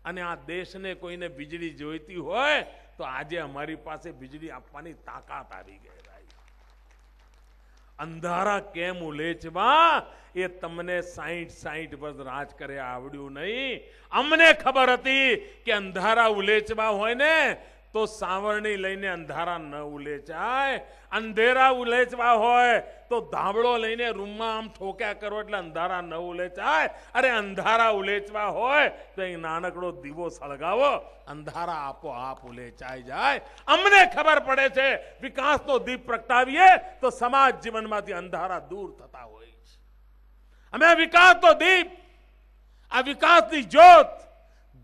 અને આ દેશને કોઈને વીજળી જોઈતી હોય તો આજે અમારી પાસે વીજળી આપવાની તાકાત આવી ગઈ. અંધારા કેમ ઉલેચવા એ તમને 60 વર્ષ રાજ કરે આવડ્યું નહીં. અમને ખબર હતી કે અંધારા ઉલેચવા હોય ને તો સાવરણી લઈને અંધારા ન ઉલેચાય, અંધેરા ઉલેચવા હોય તો ધાબળો લઈને રૂમમાં આમ ઠોક્યા કરો એટલે અંધારા ન ઉલેચાય. અરે અંધારા ઉલેચવા હોય તો એક નાનકડો દીવો સળગાવો, અંધારા આપોઆપ ઉલેચાઈ જાય. અમને ખબર પડે છે વિકાસનો દીપ પ્રગટાવીએ તો સમાજ જીવનમાંથી અંધારા દૂર થતા હોય છે. અમે આ વિકાસનો દીપ, આ વિકાસની જ્યોત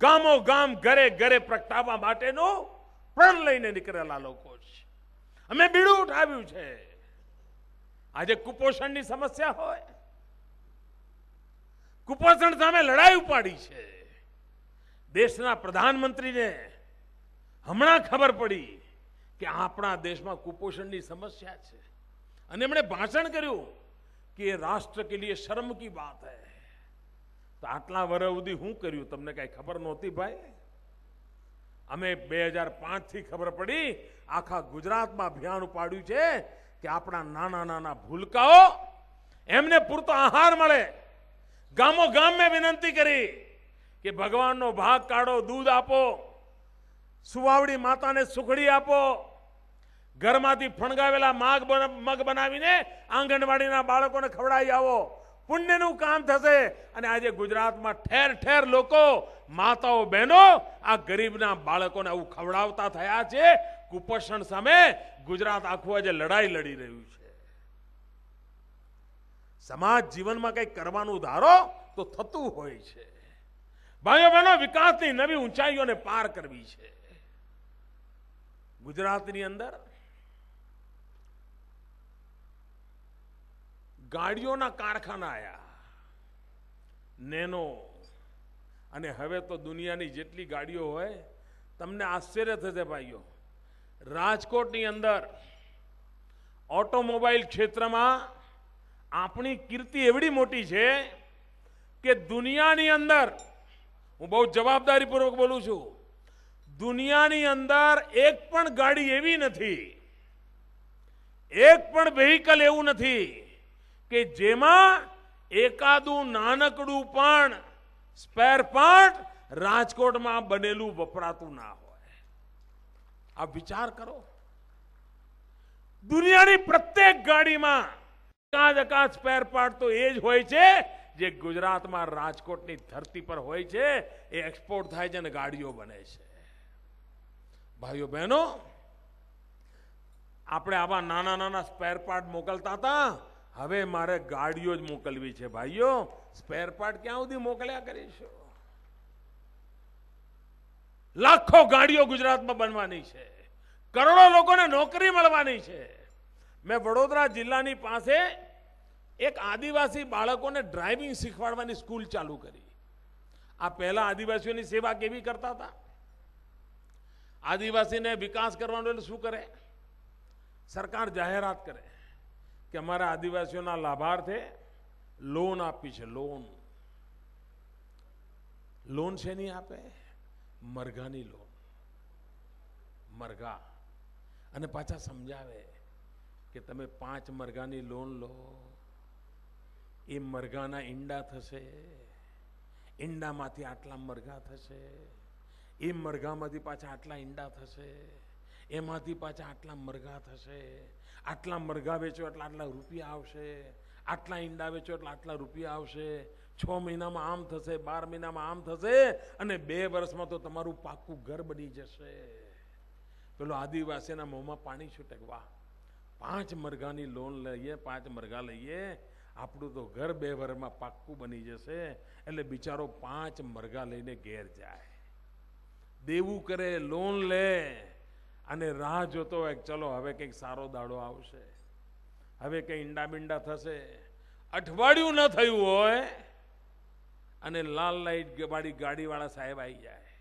ગામો ગામ ઘરે ઘરે પ્રગટાવવા માટેનું પ્રણ લઈને નીકળેલા લોકો છે. અમે બીડું ઉઠાવ્યું છે. આજે કુપોષણની સમસ્યા હોય, કુપોષણ સામે લડાઈ ઉપાડી છે. દેશના પ્રધાનમંત્રીને હમણાં ખબર પડી કે આપણા દેશમાં કુપોષણની સમસ્યા છે અને એમણે ભાષણ કર્યું કે ये राष्ट्र के लिए शर्म की बात है. તો આટલા વર્ષ સુધી શું કર્યું તમને કઈ ખબર નહોતી ભાઈ? અમે 2005 થી ખબર પડી, આખા ગુજરાતમાં અભિયાન ઉપાડ્યું છે કે આપણા નાના નાના ભૂલકાઓ એમને પૂરતો આહાર મળે. ગામો ગામ મેં વિનંતી કરી કે ભગવાનનો ભાગ કાઢો, દૂધ આપો, સુવાવડી માતાને સુખડી આપો, ઘરમાંથી ફણગાવેલા મગ બનાવીને આંગણવાડીના બાળકોને ખવડાવી આવો, પુણ્યનું કામ થશે. અને આજે ગુજરાતમાં ઠેર ઠેર લોકો, માતાઓ, બહેનો આ ગરીબના બાળકોને આવું ખવડાવતા થયા છે. કુપોષણ સામે ગુજરાત આખું આજે લડાઈ લડી રહ્યું છે. સમાજ જીવનમાં કંઈક કરવાનું ધારો તો થતું હોય છે. ભાઈઓ બહેનો, વિકાસની નવી ઊંચાઈઓને પાર કરવી છે. ગુજરાતની અંદર ગાડીઓના કારખાના આયા, નેનો, અને હવે તો દુનિયાની જેટલી ગાડીઓ હોય તમને આશ્ચર્ય થશે ભાઈઓ. રાજકોટની અંદર ઓટોમોબાઈલ ક્ષેત્રમાં આપણી કીર્તિ એવડી મોટી છે કે દુનિયાની અંદર, હું બહુ જવાબદારીપૂર્વક બોલું છું, દુનિયાની અંદર એક પણ ગાડી એવી નથી, એક પણ વેહિકલ એવું નથી કે જેમાં એકાદું નાનકડું પણ સ્પેર પાર્ટ રાજકોટમાં બનેલું વપરાતું ના હોય. આ વિચાર કરો, દુનિયાની પ્રત્યેક ગાડીમાં એકાદ સ્પેર પાર્ટ તો એ જ હોય છે જે ગુજરાતમાં રાજકોટની ધરતી પર હોય છે. એ એક્સપોર્ટ થાય છે અને ગાડીઓ બને છે. ભાઈઓ બહેનો, આપણે આવા નાના નાના સ્પેર પાર્ટ મોકલતા હતા, હવે મારે ગાડીઓ જ મોકલવી છે. ભાઈઓ, સ્પેર પાર્ટ ક્યાં સુધી મોકલ્યા કરીશું? લાખો ગાડીઓ ગુજરાતમાં બનવાની છે, કરોડો લોકોને નોકરી મળવાની છે. મેં વડોદરા જિલ્લાની પાસે એક આદિવાસી બાળકોને ડ્રાઇવિંગ શીખવાડવાની સ્કૂલ ચાલુ કરી. આ પહેલા આદિવાસીઓની સેવા કેવી કરતા હતા? આદિવાસીને વિકાસ કરવાનો એટલે શું કરે? સરકાર જાહેરાત કરે કે અમારા આદિવાસીઓના લાભાર્થે લોન આપી છે. લોન શેની આપે? મરઘાની લોન. મરઘા. અને પાછા સમજાવે કે તમે 5 મરઘાની લોન લો, એ મરઘાના ઈંડા થશે, ઈંડામાંથી આટલા મરઘા થશે, એ મરઘામાંથી પાછા આટલા ઈંડા થશે, એમાંથી પાછા આટલા મરઘા થશે, આટલા મરઘા વેચો એટલે આટલા રૂપિયા આવશે, આટલા ઈંડા વેચો એટલે આટલા રૂપિયા આવશે, 6 મહિનામાં આમ થશે, 12 મહિનામાં આમ થશે, અને 2 વર્ષમાં તો તમારું પાકું ઘર બની જશે. પેલો આદિવાસીના મોંમાં પાણી છૂટે, વાહ 5 મરઘાની લોન લઈએ, 5 મરઘા લઈએ, આપણું તો ઘર 2 વર્ષમાં પાક્કું બની જશે. એટલે બિચારો 5 મરઘા લઈને ઘેર જાય, દેવું કરે, લોન લે, અને રાહ જોતો હોય ચલો હવે કંઈક સારો દાડો આવશે, હવે કંઈ ઈંડા બિંડા થશે. અઠવાડિયું ન થયું હોય અને લાલ લાઈટ વાળી ગાડીવાળા સાહેબ આવી જાય,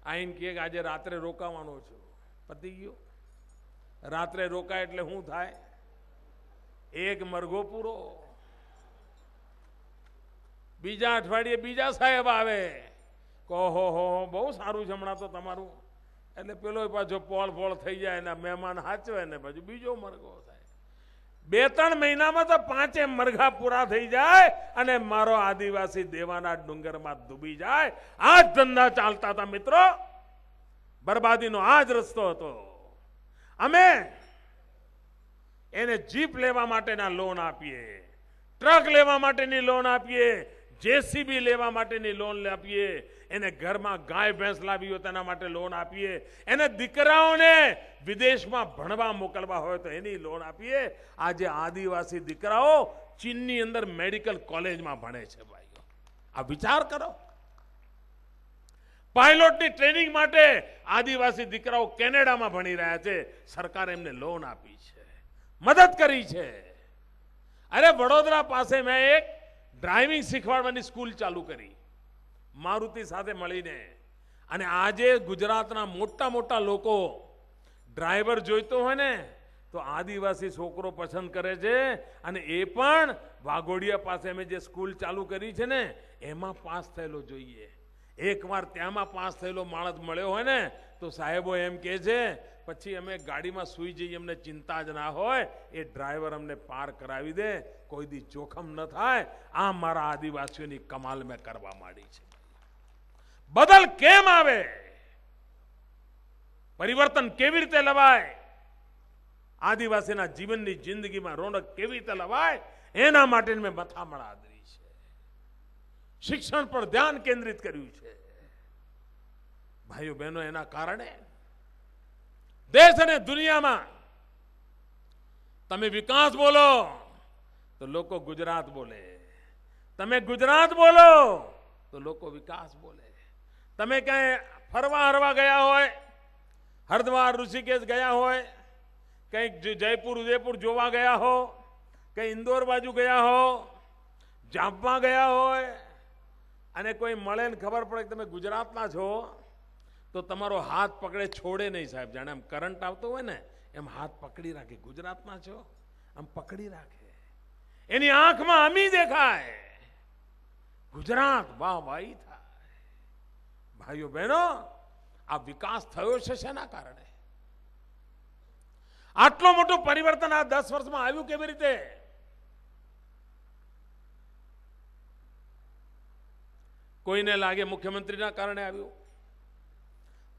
આઈને કે આજે રાત્રે રોકાવાનો છું. પતી ગયું. રાત્રે રોકાય એટલે શું થાય? એક મરઘો પૂરો. બીજા અઠવાડિયે બીજા સાહેબ આવે, કહો હો બહુ સારું છે હમણાં તો તમારું. એટલે પેલો પાછો પોળ પોળ થઈ જાય ને મહેમાન હાચવે ને પછી બીજો મરઘો થાય. 2-3 મહિનામાં તો 5 મરઘા પૂરા થઈ જાય અને મારો આદિવાસી દેવાના ડુંગરમાં ડૂબી જાય. આ જ ધંધા ચાલતા હતા મિત્રો. બરબાદીનો આ જ રસ્તો હતો. અમે એને જીપ લેવા માટેના લોન આપીએ, ટ્રક લેવા માટેની લોન આપીએ, જેસીબી લેવા માટેની લોન આપીએ, એને ઘરમાં ગાય ભેંસ લાવી હોય તેના માટે લોન આપીએ, એને દીકરાઓને વિદેશમાં ભણવા મોકલવા હોય તો એની લોન આપીએ. આજે આદિવાસી દીકરાઓ ચીનની અંદર મેડિકલ કોલેજમાં ભણે છે. ભાઈઓ આ વિચાર કરો. પાયલોટની ટ્રેનિંગ માટે આદિવાસી દીકરાઓ કેનેડામાં ભણી રહ્યા છે. સરકારે એમને લોન આપી છે, મદદ કરી છે. અરે વડોદરા પાસે મેં એક ડ્રાઇવિંગ શીખવાડવાની સ્કૂલ ચાલુ કરી મારુતિ સાથે મળીને. અને આજે ગુજરાતના મોટા મોટા લોકો ડ્રાઈવર જોઈતો હોય ને તો આદિવાસી છોકરો પસંદ કરે છે. અને એ પણ વાઘોડિયા પાસે અમે જે સ્કૂલ ચાલુ કરી છે ને એમાં પાસ થયેલો જોઈએ. એકવાર ત્યાંમાં પાસ થયેલો માણસ મળ્યો હોય ને તો સાહેબો એમ કહે છે પછી અમે ગાડીમાં સૂઈ જઈએ, અમને ચિંતા જ ના હોય, એ ડ્રાઈવર અમને પાર કરાવી દે, કોઈ દી જોખમ ન થાય. આ મારા આદિવાસીઓની કમાલ મેં કરવા માંડી છે. બદલ કેમ આવે, પરિવર્તન કેવી રીતે લવાય, આદિવાસીના જીવનની જિંદગીમાં રોનક કેવી રીતે લવાય, એના માટે મેં મથામણ આદરી છે. શિક્ષણ પર ધ્યાન કેન્દ્રિત કર્યું છે. ભાઈઓ બહેનો, એના કારણે દેશ અને દુનિયામાં તમે વિકાસ બોલો તો લોકો ગુજરાત બોલે, તમે ગુજરાત બોલો તો લોકો વિકાસ બોલે. તમે ક્યાંય ફરવા હરવા ગયા હોય, હરિદ્વાર ઋષિકેશ ગયા હોય, કંઈક જયપુર ઉદયપુર જોવા ગયા હો, કંઈ ઇન્દોર બાજુ ગયા હો, જામમાં ગયા હોય, અને કોઈ મળે ને ખબર પડે કે તમે ગુજરાતના છો તો તમારો હાથ પકડે, છોડે નહીં સાહેબ. જાણે આમ કરંટ આવતો હોય ને એમ હાથ પકડી રાખે. ગુજરાતના છો આમ પકડી રાખે. એની આંખમાં અમી દેખાય, ગુજરાત વાહ વાહી થાય. ભાઈઓ બહેનો, આ વિકાસ થયો છે શેના કારણે? આટલો મોટો પરિવર્તન આ 10 વર્ષમાં આવ્યું કેવી રીતે? કોઈને લાગે મુખ્યમંત્રીના કારણે આવ્યું,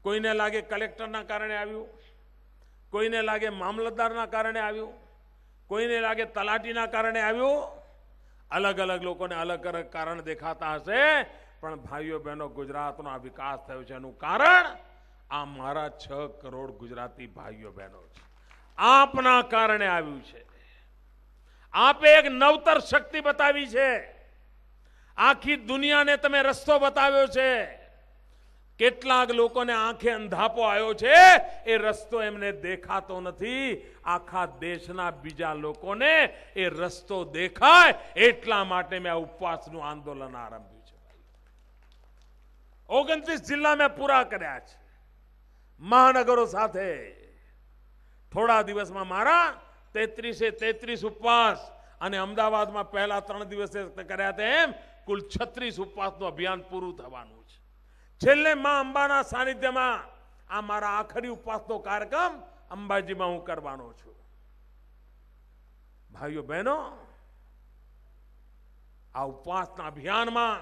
કોઈને લાગે કલેક્ટરના કારણે આવ્યું, કોઈને લાગે મામલતદારના કારણે આવ્યું, કોઈને લાગે તલાટીના કારણે આવ્યું. અલગ અલગ લોકોને અલગ અલગ કારણ દેખાતા હશે, પણ ભાઈઓ બહેનો, ગુજરાતનો આ વિકાસ થયો છે એનું કારણ આ મારા 6 કરોડ ગુજરાતી ભાઈઓ બહેનો છે. આપના કારણે આવ્યું છે. આપે એક નવતર શક્તિ બતાવી છે. આખી દુનિયાને તમે રસ્તો બતાવ્યો છે. કેટલાક લોકોને આંખે અંધાપો આવ્યો છે, એ રસ્તો એમને દેખાતો નથી. આખા દેશના બીજા લોકોને એ રસ્તો દેખાય એટલા માટે મેં આ ઉપવાસનું આંદોલન આરંભ્યું છે. 29 જિલ્લા મેં પૂરા કર્યા છે મહાનગરો સાથે. થોડા દિવસમાં મારા 33 ઉપવાસ, અને અમદાવાદમાં પહેલા 3 દિવસે કર્યા તેમ કુલ 36 ઉપવાસનું અભિયાન પૂરું થવાનું છે. છેલ્લે માં અંબાના સાનિધ્યમાં આ મારા આખરી ઉપવાસનો કાર્યક્રમ અંબાજીમાં હું કરવાનો છું. ભાઈઓ બહેનો, આ ઉપવાસના અભિયાનમાં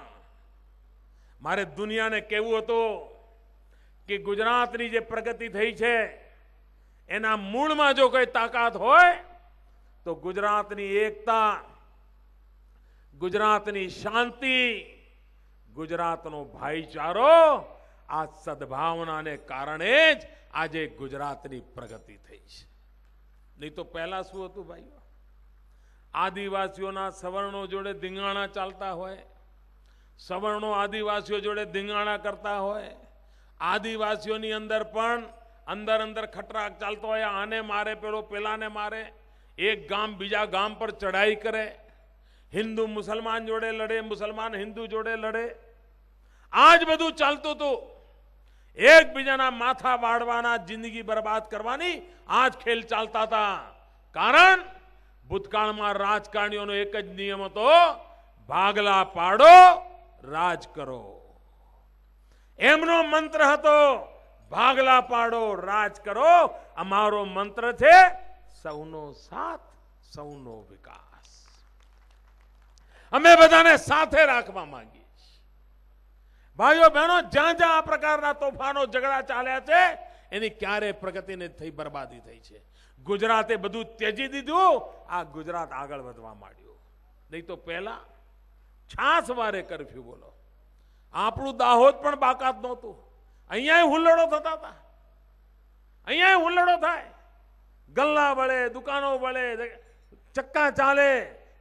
મારે દુનિયાને કહેવું હતું કે ગુજરાતની જે પ્રગતિ થઈ છે એના મૂળમાં જો કોઈ તાકાત હોય તો ગુજરાતની એકતા, ગુજરાતની શાંતિ, ગુજરાતનો ભાઈચારો, આ સદભાવનાને કારણે જ આજે ગુજરાતની પ્રગતિ થઈ છે. નહીં તો પહેલા શું હતું ભાઈઓ? આદિવાસીઓના સવર્ણો જોડે ધીંગાણા ચાલતા હોય, સવર્ણો આદિવાસીઓ જોડે ધીંગાણા કરતા હોય, આદિવાસીઓની અંદર પણ અંદર ખટરાક ચાલતો હોય, આને મારે પેલો પેલાને મારે, એક ગામ બીજા ગામ પર ચઢાઈ કરે, હિન્દુ મુસલમાન જોડે લડે, મુસલમાન હિન્દુ જોડે લડે. આ જ બધું ચાલતું હતું. એકબીજાના માથા વાળવાના, જિંદગી બરબાદ કરવાની આ જ ખેલ ચાલતા હતા. કારણ ભૂતકાળમાં રાજકારણીઓનો એક જ નિયમ હતો, ભાગલા પાડો, રાજ કરો. એમનો મંત્ર હતો ભાગલા પાડો, રાજ કરો. અમારો મંત્ર છે સૌનો સાથ, સૌનો વિકાસ. અમે બધાને સાથે રાખવા માંગીએ છીએ. ભાઈઓ બહેનો, જ્યાં જ્યાં આ પ્રકારના તોફાનો, ઝઘડા ચાલ્યા છે એની ક્યારે પ્રગતિ નથી થઈ, બરબાદી થઈ છે. ગુજરાતે બધું ત્યજી દીધું, આ ગુજરાત આગળ વધવા માંડ્યું. નહીં તો પહેલા છાસ વારે કરફ્યુ બોલો, આપણું દાહોદ પણ બાકાત નહોતું. અહીંયા હુલ્લડો થતા હતા, અહીંયા હુલ્લડો થાય, ગલ્લા વળે, દુકાનો વળે, ચક્કા ચાલે,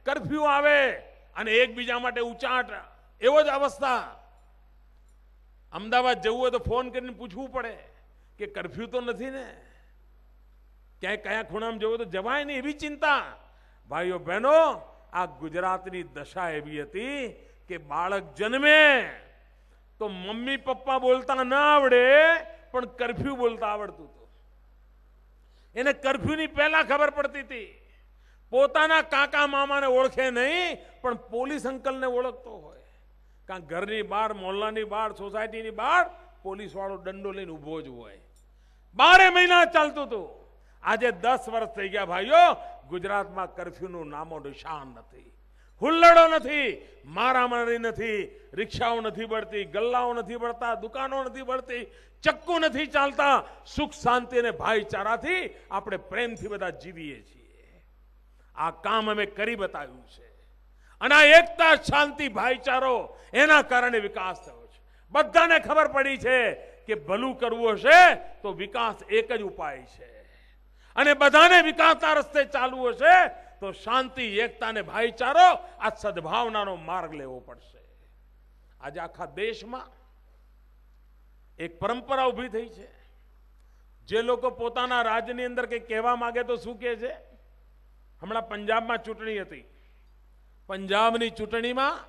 કરફ્યુ આવે અને એકબીજા માટે ઉચાટ, એવો જ અવસ્થા. અમદાવાદ જવું હોય તો ફોન કરીને પૂછવું પડે કે કરફ્યુ તો નથી ને, ક્યાંય કયા ખૂણામાં જવું તો જવાય નહીં, એવી ચિંતા. ભાઈઓ બહેનો, આ ગુજરાતની દશા એવી હતી કે બાળક જન્મે તો મમ્મી પપ્પા બોલતા ના આવડે પણ કરફ્યુ બોલતા આવડતું હતું. એને કરફ્યુની પહેલા ખબર પડતી હતી. પોતાના કાકા મામાને ઓળખે નહીં પણ પોલીસ અંકલને ઓળખતો હોય. કારણ ઘરની બહાર, મોહલ્લાની બહાર, સોસાયટીની બહાર પોલીસ વાળો દંડો લઈને ઉભો જ હોય. 12 મહિના ચાલતું હતું. આજે 10 વર્ષ થઈ ગયા ભાઈઓ, ગુજરાતમાં કરફ્યુનું નામો નિશાન નથી, હુલ્લડો નથી, મારામારી નથી, રિક્ષાઓ નથી બળતી, ગલ્લાઓ નથી બળતા, દુકાનો નથી બળતી, ચક્કુ નથી ચાલતા. સુખ શાંતિ અને ભાઈચારાથી આપણે પ્રેમથી બધા જીવીએ છીએ. આ કામ અમે કરી બતાવ્યું છે અને આ એકતા, શાંતિ, ભાઈચારો, એના કારણે વિકાસ થયો છે. બધાને ખબર પડી છે કે ભલું કરવું હશે તો વિકાસ એક જ ઉપાય છે અને બધાને વિકાસના રસ્તે ચાલવું હશે તો શાંતિ, એકતા અને ભાઈચારો, આ સદભાવનાનો માર્ગ લેવો પડશે. આજે આખા દેશમાં એક પરંપરા ઊભી થઈ છે. જે લોકો પોતાના રાજ્યની અંદર કંઈ કહેવા માંગે તો શું કહે છે? હમણાં પંજાબમાં ચૂંટણી હતી. પંજાબની ચૂંટણીમાં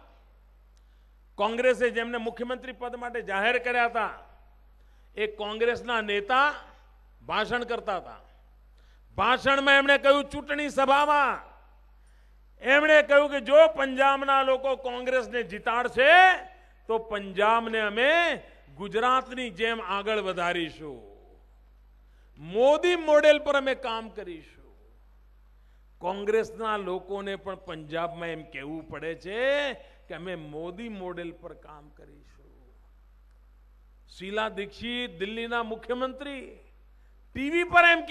કોંગ્રેસે જેમને મુખ્યમંત્રી પદ માટે જાહેર કર્યા હતા, એ કોંગ્રેસના નેતા ભાષણ કરતા હતા. ભાષણમાં એમણે કહ્યું, ચૂંટણી સભામાં એમણે કહ્યું કે જો પંજાબના લોકો કોંગ્રેસને જીતાડશે તો પંજાબને અમે ગુજરાતની જેમ આગળ વધારીશું, મોદી મોડેલ પર અમે કામ કરીશું. કોંગ્રેસના લોકોને પણ પંજાબમાં એમ કહેવું પડે છે કે અમે મોદી મોડેલ પર કામ કરીશું. શીલા દીક્ષિત, દિલ્હીના મુખ્यमंत्री, टीवी पर एम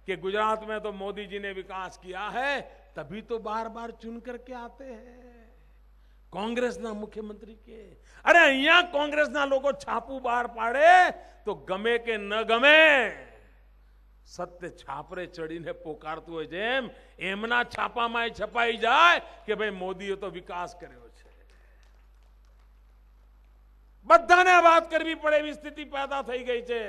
कि गुजरात में तो मोदी जी ने विकास किया है, तभी तो बार बार चुन करके आते हैं कांग्रेसना मुख्यमंत्री के. अरे અહીંયા કોંગ્રેસના લોકો છાપું બહાર પાડે તો ગમે કે ન ગમે, સત્ય છાપરે ચડીને પોકારતું હોય જેમ એમના છાપામાં છપાઈ જાય કે ભાઈ મોદીએ તો વિકાસ કર્યો છે. બધાને વાત કરવી પડે એવી સ્થિતિ પેદા થઈ ગઈ છે.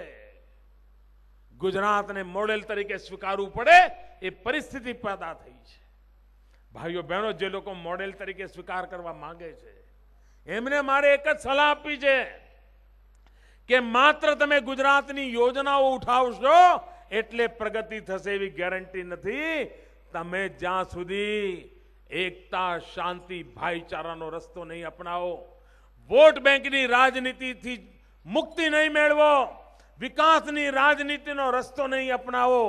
ગુજરાતને મોડેલ તરીકે સ્વીકારવું પડે એ પરિસ્થિતિ પેદા થઈ છે. ભાઈઓ બહેનો, જે લોકો મોડેલ તરીકે સ્વીકાર કરવા માંગે છે એમને મારે એક જ સલાહ આપવી છે કે માત્ર તમે ગુજરાતની યોજનાઓ ઉઠાવશો એટલે પ્રગતિ થશે એવી ગેરંટી નથી. તમે જ્યાં સુધી એકતા, શાંતિ, ભાઈચારાનો રસ્તો નહીં અપનાવો, વોટ બેંકની રાજનીતિથી મુક્તિ નહીં મેળવો, વિકાસની રાજનીતિનો રસ્તો નહીં અપનાવો,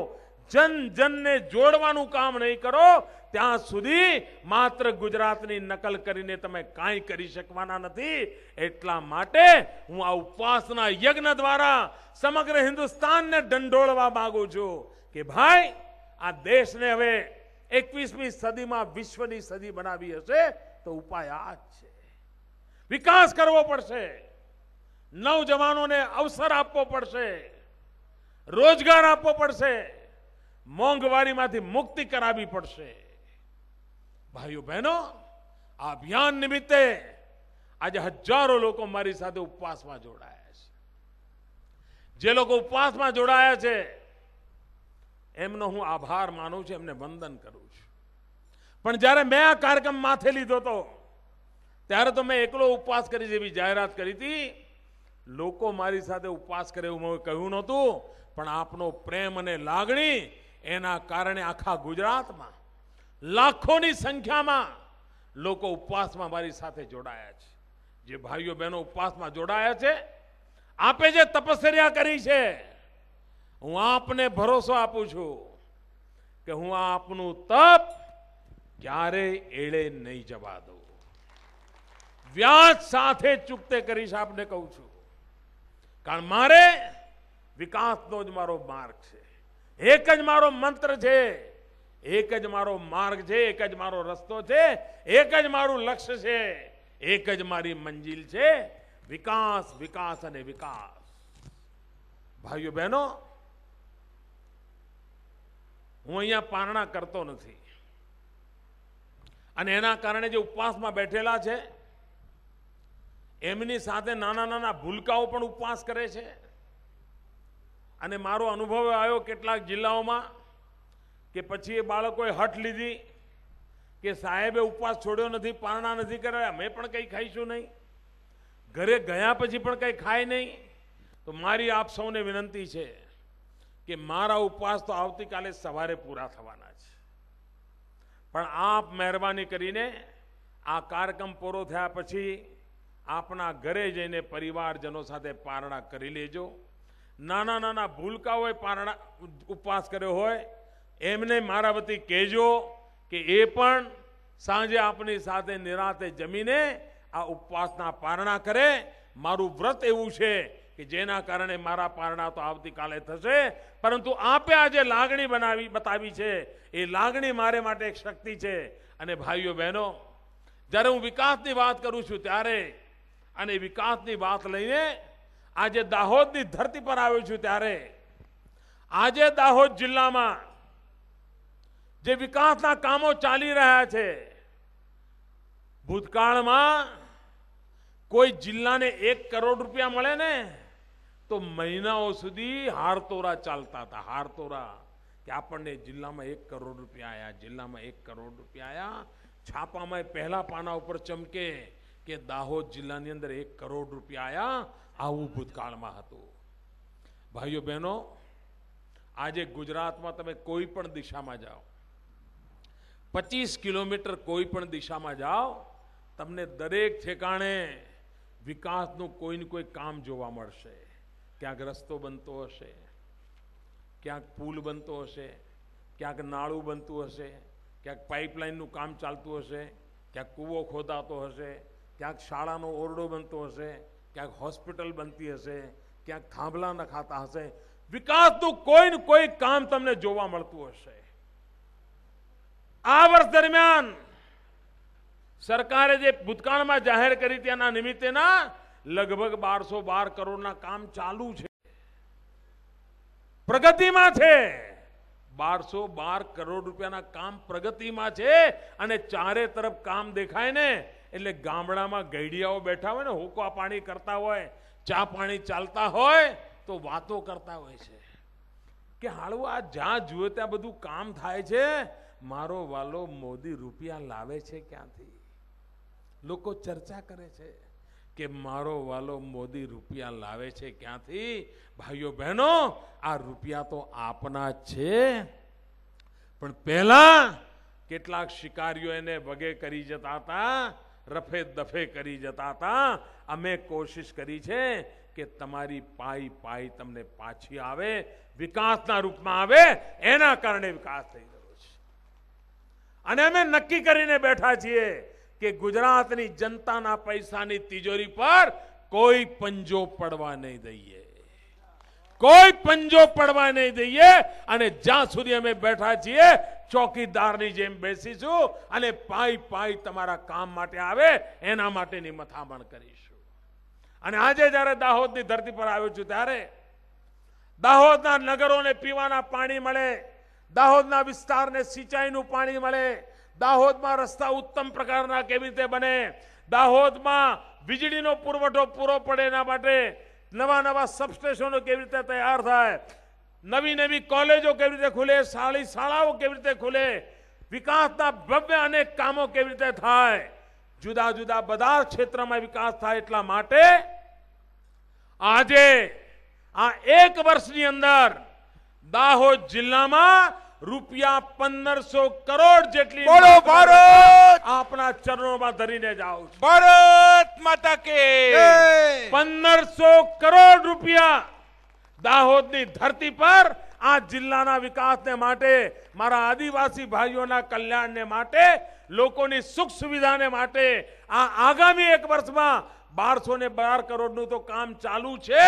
જન જનને જોડવાનું કામ નહીં કરો, ત્યાં સુધી માત્ર ગુજરાતની નકલ કરીને તમે કાંઈ કરી શકવાના નથી. એટલા માટે હું આ ઉપવાસના યજ્ઞ દ્વારા સમગ્ર હિન્દુસ્તાનને ઢંઢોળવા માંગુ છું કે ભાઈ, આ દેશને હવે 21મી સદીમાં વિશ્વની સદી બનાવી હશે તો ઉપાય આ જ છે. વિકાસ કરવો પડશે, નવજવાનોને અવસર આપવો પડશે, રોજગાર આપવો પડશે, મોંઘવારીમાંથી મુક્તિ કરાવવી પડશે. ભાઈઓ બહેનો, આ અભિયાન નિમિત્તે આજે હજારો લોકો મારી સાથે ઉપવાસમાં જોડાયા છે. જે લોકો ઉપવાસમાં જોડાયા છે એમનો હું આભાર માનું છું, એમને વંદન કરું છું. પણ જ્યારે મેં આ કાર્યક્રમ માથે લીધો હતો ત્યારે તો મેં એકલો ઉપવાસ કરી જેવી જાહેરાત કરી હતી. લોકો મારી સાથે ઉપવાસ કરે એવું મેં કહ્યું નહોતું, પણ આપનો પ્રેમ અને લાગણી એના કારણે આખા ગુજરાતમાં લાખોની સંખ્યામાં લોકો ઉપવાસમાં મારી સાથે જોડાયા છે. જે ભાઈઓ બહેનો ઉપવાસમાં જોડાયા છે, આપે જે તપશ્ચર્યા કરી છે, હું આપને ભરોસો આપું છું કે હું આપનું તપ ક્યારેય એળે નહીં જવા દઉં. વ્યાજ સાથે ચૂકતે કરીશ આપને કહું છું. કારણ મારે વિકાસનો જ મારો માર્ગ છે, એક જ મારો મંત્ર છે, એક જ મારો માર્ગ છે, એક જ મારો રસ્તો છે, એક જ મારું લક્ષ્ય છે, એક જ મારી મંજિલ છે. વિકાસ, વિકાસ અને વિકાસ. ભાઈઓ બહેનો, હું અહીંયા પારણા કરતો નથી અને એના કારણે જે ઉપવાસમાં બેઠેલા છે એમની સાથે નાના નાના ભૂલકાઓ પણ ઉપવાસ કરે છે. અને મારો અનુભવ આવ્યો કેટલાક જિલ્લાઓમાં કે પછી એ બાળકોએ હઠ લીધી કે સાહેબે ઉપવાસ છોડ્યો નથી, પારણા નથી કર્યા, અમે પણ કંઈ ખાઈશું નહીં, ઘરે ગયા પછી પણ કંઈ ખાય નહીં. તો મારી આપ સૌને વિનંતી છે કે મારા ઉપવાસ તો આવતીકાલે સવારે પૂરા થવાના છે, પણ આપ મહેરબાની કરીને આ કાર્યક્રમ પૂરો થયા પછી આપના ઘરે જઈને પરિવારજનો સાથે પારણા કરી લેજો. નાના નાના ભૂલકાઓએ પારણા ઉપવાસ કર્યો હોય એમને મારા વતી કહેજો કે એ પણ સાંજે આપની સાથે નિરાંતે જમીને આ ઉપવાસના પારણા કરે. મારું વ્રત એવું છે કે જેના કારણે મારા પારણા તો આવતીકાલે થશે, પરંતુ આપે આજે લાગણી બતાવી છે, એ લાગણી મારે માટે એક શક્તિ છે. અને ભાઈઓ બહેનો, જ્યારે હું વિકાસની વાત કરું છું ત્યારે અને વિકાસની વાત લઈને આજે દાહોદની ધરતી પર આવ્યો છું ત્યારે આજે દાહોદ જિલ્લામાં જે વિકાસના કામો ચાલી રહ્યા છે, ભૂતકાળમાં કોઈ જિલ્લાને 1 કરોડ રૂપિયા મળે ને તો મહિનાઓ સુધી હારતોરા ચાલતા હતા. હારતોરા કે આપણને જિલ્લામાં 1 કરોડ રૂપિયા આવ્યા, જિલ્લામાં 1 કરોડ રૂપિયા આવ્યા. છાપામાં પહેલા પાના ઉપર ચમકે કે દાહોદ જિલ્લાની અંદર 1 કરોડ રૂપિયા આવ્યા. આવું ભૂતકાળમાં હતું. ભાઈઓ બહેનો, આજે ગુજરાતમાં તમે કોઈ પણ દિશામાં જાઓ, 25 કિલોમીટર કોઈ પણ દિશામાં જાઓ, તમને દરેક ઠેકાણે વિકાસનું કોઈ ને કોઈ કામ જોવા મળશે. ક્યાંક રસ્તો બનતો હશે, ક્યાંક પુલ બનતો હશે, ક્યાંક નાળું બનતું હશે, ક્યાંક પાઇપલાઇનનું કામ ચાલતું હશે, ક્યાંક કૂવો ખોદાતો હશે, ક્યાંક શાળાનો ઓરડો બનતો હશે, ક્યાંક હોસ્પિટલ બનતી હશે, ક્યાંક થાંભલા નખાતા હશે. વિકાસનું કોઈ ને કોઈ કામ તમને જોવા મળતું હશે. આ વર્ષ દરમિયાન સરકારે જે ભૂતકાળમાં જાહેર કરી તેના નિમિત્તેના લગભગ 1212 કરોડના કામ ચાલુ છે, પ્રગતિમાં છે. 1212 કરોડ રૂપિયાના કામ પ્રગતિમાં છે. અને ચારે તરફ કામ દેખાય ને એટલે ગામડામાં ગઈડિયાઓ બેઠા હોય ને, હોકા પાણી કરતા હોય, ચા પાણી ચાલતા હોય તો વાતો કરતા હોય છે કે હાળું આ જ્યાં જુએ ત્યાં બધું કામ થાય છે, મારો વાલો મોદી રૂપિયા લાવે છે ક્યાંથી? લોકો ચર્ચા કરે છે કે મારો વાલો મોદી રૂપિયા લાવે છે ક્યાંથી? ભાઈઓ બહેનો, આ રૂપિયા તો આપના છે, પણ પહેલા કેટલાક શિકારીઓ એને વગે કરી જતા હતા, રફે દફે કરી જતા હતા. અમે કોશિશ કરી છે કે તમારી પાઈ પાઈ તમને પાછી આવે, વિકાસના રૂપમાં આવે. એના કારણે વિકાસ થઈ રહ્યો છે. અને અમે નક્કી કરીને બેઠા છીએ કે ગુજરાતની જનતાના પૈસાની તિજોરી પર કોઈ પંજો પડવા નહીં દઈએ, કોઈ પંજો પડવા નહીં દઈએ. અને જ્યાં સુધી અમે બેઠા છીએ ચોકીદારની જેમ બેસીશું અને પાઈ પાઈ તમારા કામ માટે આવે એના માટેની મથામણ કરીશું. અને આજે જ્યારે દાહોદની ધરતી પર આવ્યો છું ત્યારે દાહોદના નગરોને પીવાના પાણી મળે, દાહોદના વિસ્તારને સિંચાઈનું પાણી મળે, દાહોદમાં રસ્તા ઉત્તમ પ્રકારના કેવી રીતે બને, દાહોદમાં વીજળીનો પુરવઠો પૂરો પડે એના માટે નવા નવા સબસ્ટેશનો કેવી રીતે તૈયાર થાય, નવી નવી કોલેજો કેવી રીતે ખુલે, શાળાઓ કેવી રીતે ખુલે, વિકાસના ભવ્ય અનેક કામો કેવી રીતે થાય, જુદા જુદા બધા ક્ષેત્રમાં વિકાસ થાય. એટલા માટે આજે આ એક વર્ષની અંદર દાહોદ જિલ્લામાં રૂપિયા 1500 કરોડ જેટલી બોલો ભારત, આપણા ચરણોમાં ધરીને જાઉં છું. ભારત માતા કે 1500 કરોડ રૂપિયા દાહોદની ધરતી પર આ જિલ્લાના વિકાસને માટે, મારા આદિવાસી ભાઈઓના કલ્યાણને માટે, લોકોની સુખ સુવિધાને માટે આ આગામી એક વર્ષમાં 1212 કરોડનું તો કામ ચાલુ છે.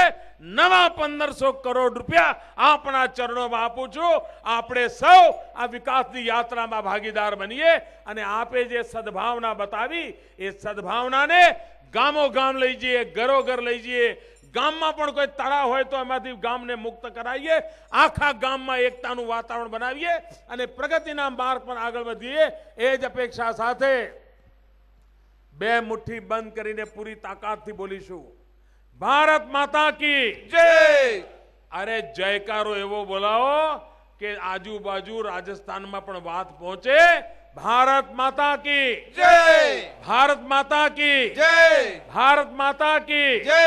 નવા 1500 કરોડ રૂપિયા આપણા ચરણોમાં આપું છું. આપણે સૌ આ વિકાસની યાત્રામાં ભાગીદાર બનીએ. અને આપે જે સદભાવના બતાવી એ સદભાવનાને ગામો ગામ લઈ જઈએ, ઘરો ઘર લઈ જઈએ. ગામમાં પણ કોઈ તળાવ હોય તો એમાંથી ગામને મુક્ત કરાવીએ, આખા ગામમાં એકતાનું વાતાવરણ બનાવીએ અને પ્રગતિના માર્ગ પર આગળ વધીએ. એ જ અપેક્ષા સાથે બે મુઠ્ઠી બંધ કરીને પૂરી તાકાતથી બોલીશું, ભારત માતા કી જય. અરે જયકારો એવો બોલાવો કે આજુબાજુ રાજસ્થાનમાં પણ વાત પહોંચે. ભારત માતા કી જય, ભારત માતા કી જય, ભારત માતા કી જય.